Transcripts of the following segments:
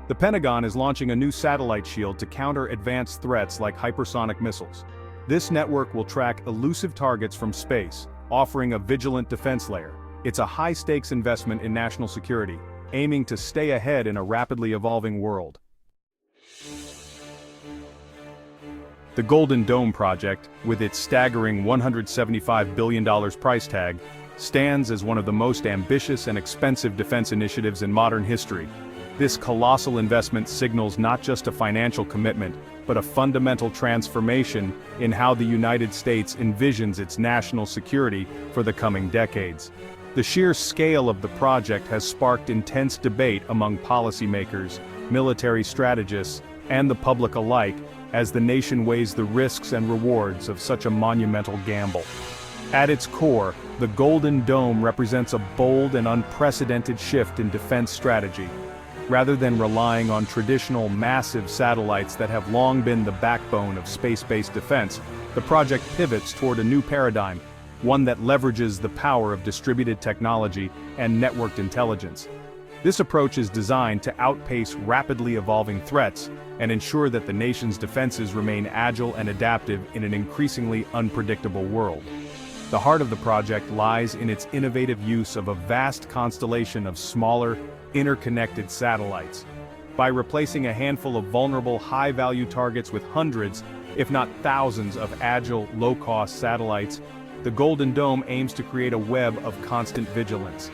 The Pentagon is launching a new satellite shield to counter advanced threats like hypersonic missiles. This network will track elusive targets from space, offering a vigilant defense layer. It's a high-stakes investment in national security, aiming to stay ahead in a rapidly evolving world. The Golden Dome project, with its staggering $175 billion price tag, stands as one of the most ambitious and expensive defense initiatives in modern history. This colossal investment signals not just a financial commitment, but a fundamental transformation in how the United States envisions its national security for the coming decades. The sheer scale of the project has sparked intense debate among policymakers, military strategists, and the public alike, as the nation weighs the risks and rewards of such a monumental gamble. At its core, the Golden Dome represents a bold and unprecedented shift in defense strategy. Rather than relying on traditional massive satellites that have long been the backbone of space-based defense, the project pivots toward a new paradigm, one that leverages the power of distributed technology and networked intelligence. This approach is designed to outpace rapidly evolving threats and ensure that the nation's defenses remain agile and adaptive in an increasingly unpredictable world. The heart of the project lies in its innovative use of a vast constellation of smaller, interconnected satellites. By replacing a handful of vulnerable, high-value targets with hundreds, if not thousands of agile, low-cost satellites, the Golden Dome aims to create a web of constant vigilance.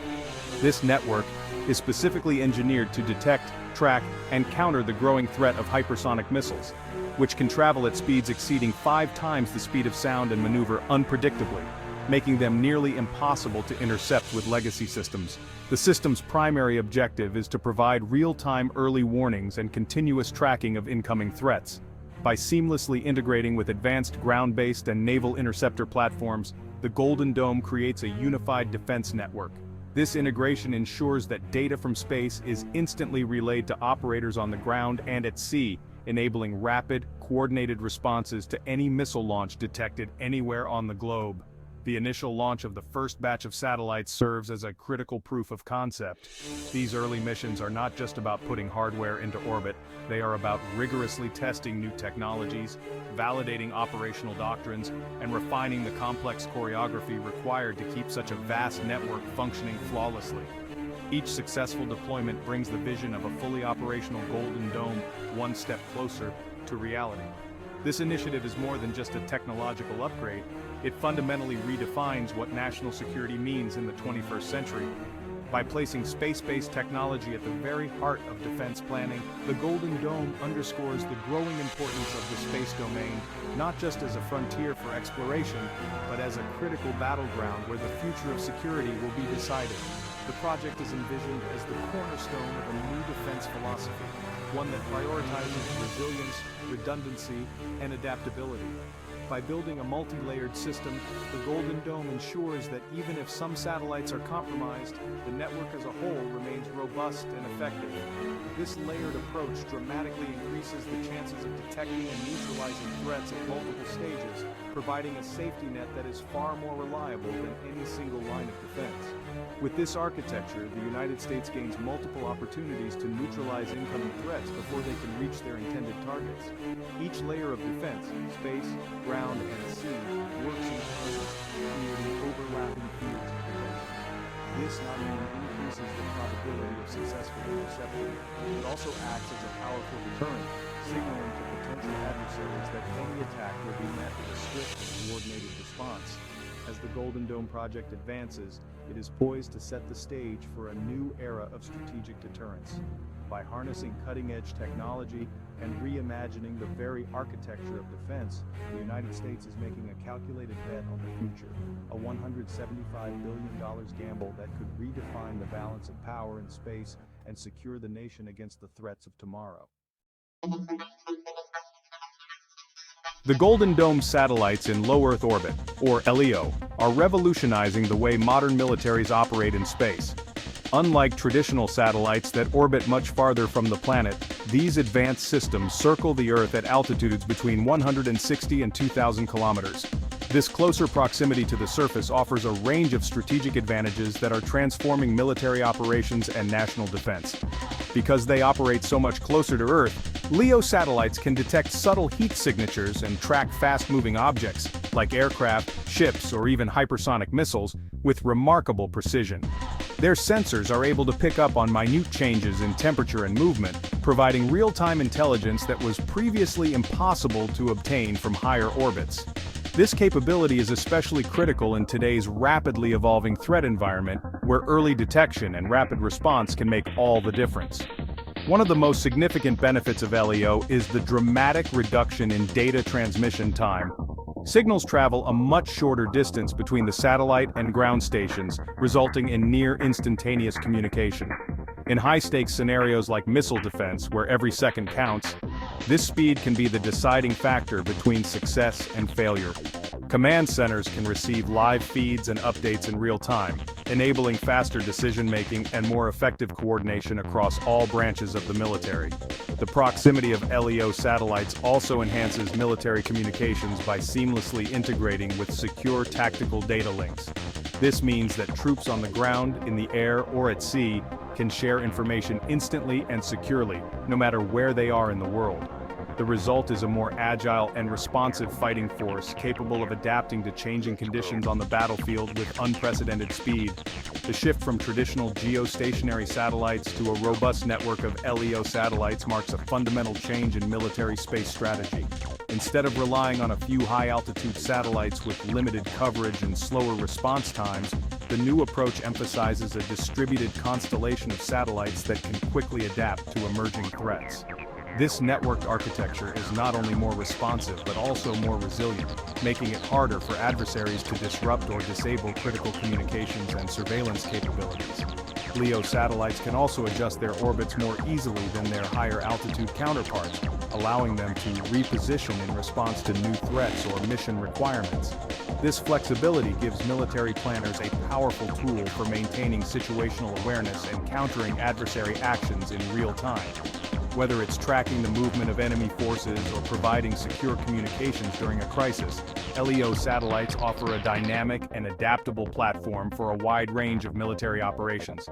This network is specifically engineered to detect, track, and counter the growing threat of hypersonic missiles, which can travel at speeds exceeding 5 times the speed of sound and maneuver unpredictably, making them nearly impossible to intercept with legacy systems. The system's primary objective is to provide real-time early warnings and continuous tracking of incoming threats. By seamlessly integrating with advanced ground-based and naval interceptor platforms, the Golden Dome creates a unified defense network. This integration ensures that data from space is instantly relayed to operators on the ground and at sea, enabling rapid, coordinated responses to any missile launch detected anywhere on the globe. The initial launch of the first batch of satellites serves as a critical proof of concept. These early missions are not just about putting hardware into orbit, they are about rigorously testing new technologies, validating operational doctrines, and refining the complex choreography required to keep such a vast network functioning flawlessly. Each successful deployment brings the vision of a fully operational Golden Dome one step closer to reality. This initiative is more than just a technological upgrade, it fundamentally redefines what national security means in the 21st century. By placing space-based technology at the very heart of defense planning, the Golden Dome underscores the growing importance of the space domain, not just as a frontier for exploration, but as a critical battleground where the future of security will be decided. The project is envisioned as the cornerstone of a new defense philosophy, one that prioritizes resilience, redundancy, and adaptability. By building a multi-layered system, the Golden Dome ensures that even if some satellites are compromised, the network as a whole remains robust and effective. This layered approach dramatically increases the chances of detecting and neutralizing threats at multiple stages, providing a safety net that is far more reliable than any single line of defense. With this architecture, the United States gains multiple opportunities to neutralize incoming threats before they can reach their intended targets. Each layer of defense, space, ground, and sea, works in tandem, creating overlapping fields of protection. This not only increases the probability of successful interception, but also acts as a powerful deterrent, signaling to potential adversaries that any attack will be met with a swift and coordinated response. As the Golden Dome project advances, it is poised to set the stage for a new era of strategic deterrence. By harnessing cutting-edge technology and reimagining the very architecture of defense, the United States is making a calculated bet on the future, a $175 billion gamble that could redefine the balance of power in space and secure the nation against the threats of tomorrow. The Golden Dome satellites in low Earth orbit, or LEO, are revolutionizing the way modern militaries operate in space. Unlike traditional satellites that orbit much farther from the planet, these advanced systems circle the Earth at altitudes between 160 and 2,000 kilometers. This closer proximity to the surface offers a range of strategic advantages that are transforming military operations and national defense. Because they operate so much closer to Earth, LEO satellites can detect subtle heat signatures and track fast-moving objects, like aircraft, ships, or even hypersonic missiles, with remarkable precision. Their sensors are able to pick up on minute changes in temperature and movement, providing real-time intelligence that was previously impossible to obtain from higher orbits. This capability is especially critical in today's rapidly evolving threat environment, where early detection and rapid response can make all the difference. One of the most significant benefits of LEO is the dramatic reduction in data transmission time. Signals travel a much shorter distance between the satellite and ground stations, resulting in near instantaneous communication. In high-stakes scenarios like missile defense, where every second counts, this speed can be the deciding factor between success and failure. Command centers can receive live feeds and updates in real time, enabling faster decision-making and more effective coordination across all branches of the military. The proximity of LEO satellites also enhances military communications by seamlessly integrating with secure tactical data links. This means that troops on the ground, in the air, or at sea can share information instantly and securely, no matter where they are in the world. The result is a more agile and responsive fighting force capable of adapting to changing conditions on the battlefield with unprecedented speed. The shift from traditional geostationary satellites to a robust network of LEO satellites marks a fundamental change in military space strategy. Instead of relying on a few high-altitude satellites with limited coverage and slower response times, the new approach emphasizes a distributed constellation of satellites that can quickly adapt to emerging threats. This networked architecture is not only more responsive but also more resilient, making it harder for adversaries to disrupt or disable critical communications and surveillance capabilities. LEO satellites can also adjust their orbits more easily than their higher altitude counterparts, allowing them to reposition in response to new threats or mission requirements. This flexibility gives military planners a powerful tool for maintaining situational awareness and countering adversary actions in real time. Whether it's tracking the movement of enemy forces or providing secure communications during a crisis, LEO satellites offer a dynamic and adaptable platform for a wide range of military operations.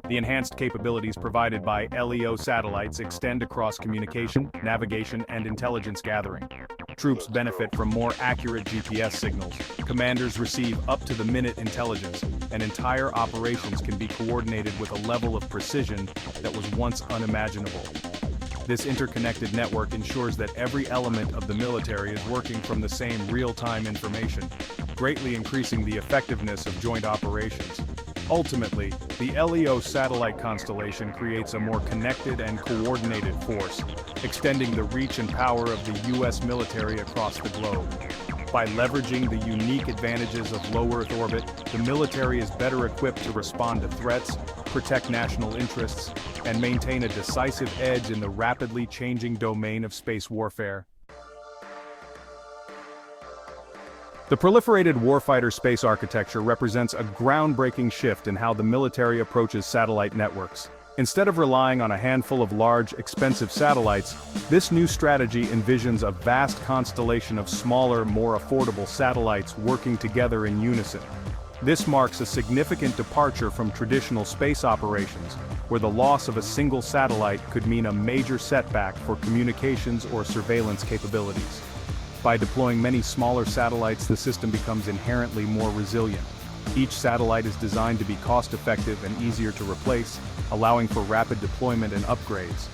The enhanced capabilities provided by LEO satellites extend across communication, navigation, and intelligence gathering. Troops benefit from more accurate GPS signals, commanders receive up-to-the-minute intelligence, and entire operations can be coordinated with a level of precision that was once unimaginable. This interconnected network ensures that every element of the military is working from the same real-time information, greatly increasing the effectiveness of joint operations. Ultimately, the LEO satellite constellation creates a more connected and coordinated force, extending the reach and power of the U.S. military across the globe. By leveraging the unique advantages of low Earth orbit, the military is better equipped to respond to threats, protect national interests, and maintain a decisive edge in the rapidly changing domain of space warfare. The proliferated warfighter space architecture represents a groundbreaking shift in how the military approaches satellite networks. Instead of relying on a handful of large, expensive satellites, this new strategy envisions a vast constellation of smaller, more affordable satellites working together in unison. This marks a significant departure from traditional space operations, where the loss of a single satellite could mean a major setback for communications or surveillance capabilities. By deploying many smaller satellites, the system becomes inherently more resilient. Each satellite is designed to be cost-effective and easier to replace, allowing for rapid deployment and upgrades.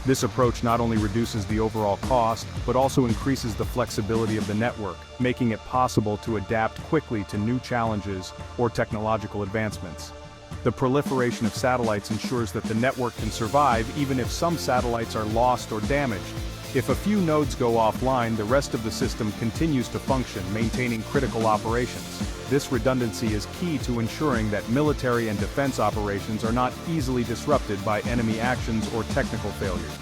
This approach not only reduces the overall cost, but also increases the flexibility of the network, making it possible to adapt quickly to new challenges or technological advancements. The proliferation of satellites ensures that the network can survive even if some satellites are lost or damaged. If a few nodes go offline, the rest of the system continues to function, maintaining critical operations. This redundancy is key to ensuring that military and defense operations are not easily disrupted by enemy actions or technical failures.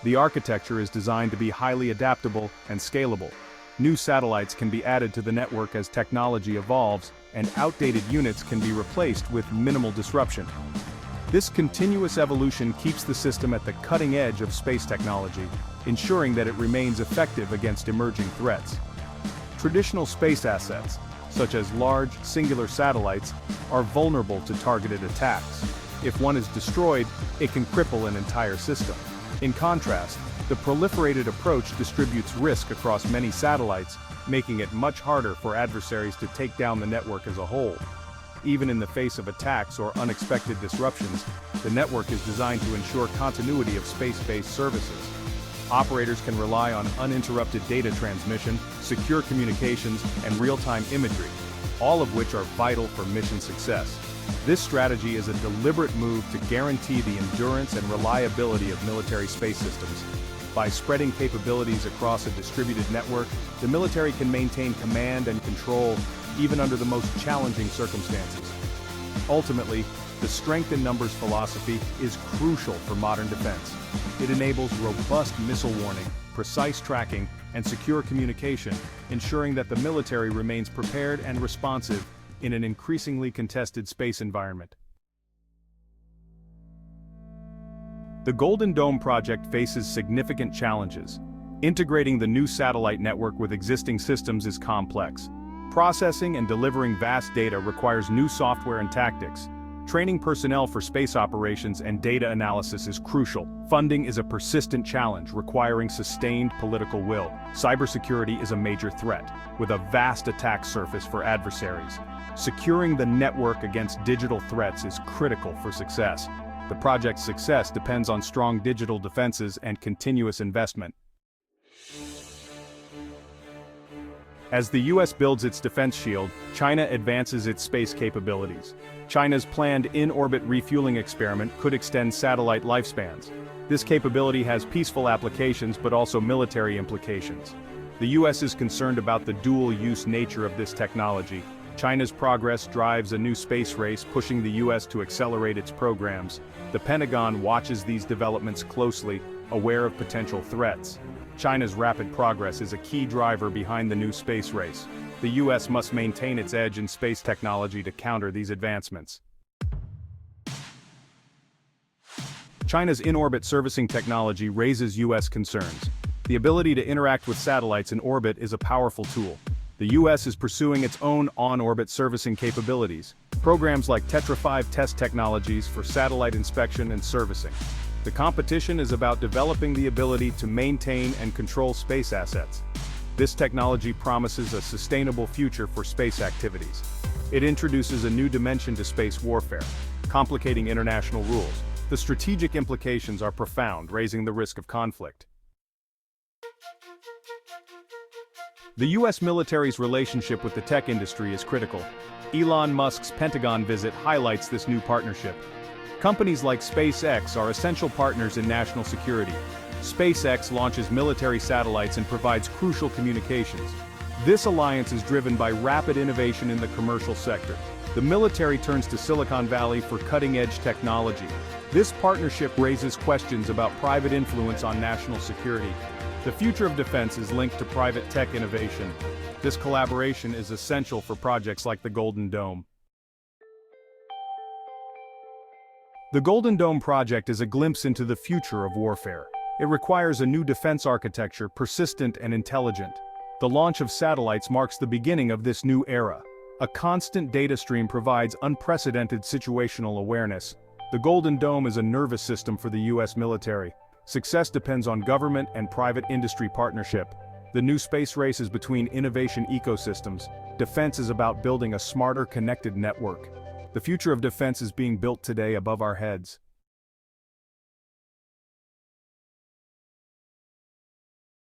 The architecture is designed to be highly adaptable and scalable. New satellites can be added to the network as technology evolves, and outdated units can be replaced with minimal disruption. This continuous evolution keeps the system at the cutting edge of space technology, ensuring that it remains effective against emerging threats. Traditional space assets, such as large, singular satellites, are vulnerable to targeted attacks. If one is destroyed, it can cripple an entire system. In contrast, the proliferated approach distributes risk across many satellites, making it much harder for adversaries to take down the network as a whole. Even in the face of attacks or unexpected disruptions, the network is designed to ensure continuity of space-based services. Operators can rely on uninterrupted data transmission, secure communications, and real-time imagery, all of which are vital for mission success. This strategy is a deliberate move to guarantee the endurance and reliability of military space systems. By spreading capabilities across a distributed network, the military can maintain command and control even under the most challenging circumstances. Ultimately, the strength in numbers philosophy is crucial for modern defense. It enables robust missile warning, precise tracking, and secure communication, ensuring that the military remains prepared and responsive in an increasingly contested space environment. The Golden Dome project faces significant challenges. Integrating the new satellite network with existing systems is complex. Processing and delivering vast data requires new software and tactics. Training personnel for space operations and data analysis is crucial. Funding is a persistent challenge requiring sustained political will. Cybersecurity is a major threat, with a vast attack surface for adversaries. Securing the network against digital threats is critical for success. The project's success depends on strong digital defenses and continuous investment. As the US builds its defense shield, China advances its space capabilities. China's planned in-orbit refueling experiment could extend satellite lifespans. This capability has peaceful applications but also military implications. The US is concerned about the dual-use nature of this technology. China's progress drives a new space race, pushing the US to accelerate its programs. The Pentagon watches these developments closely, aware of potential threats. China's rapid progress is a key driver behind the new space race. The US must maintain its edge in space technology to counter these advancements. China's in-orbit servicing technology raises US concerns. The ability to interact with satellites in orbit is a powerful tool. The US is pursuing its own on-orbit servicing capabilities. Programs like Tetra 5 test technologies for satellite inspection and servicing. The competition is about developing the ability to maintain and control space assets. This technology promises a sustainable future for space activities. It introduces a new dimension to space warfare, complicating international rules. The strategic implications are profound, raising the risk of conflict. The US military's relationship with the tech industry is critical. Elon Musk's Pentagon visit highlights this new partnership. Companies like SpaceX are essential partners in national security. SpaceX launches military satellites and provides crucial communications. This alliance is driven by rapid innovation in the commercial sector. The military turns to Silicon Valley for cutting-edge technology. This partnership raises questions about private influence on national security. The future of defense is linked to private tech innovation. This collaboration is essential for projects like the Golden Dome. The Golden Dome project is a glimpse into the future of warfare. It requires a new defense architecture, persistent and intelligent. The launch of satellites marks the beginning of this new era. A constant data stream provides unprecedented situational awareness. The Golden Dome is a nervous system for the US military. Success depends on government and private industry partnership. The new space race is between innovation ecosystems. Defense is about building a smarter, connected network. The future of defense is being built today above our heads.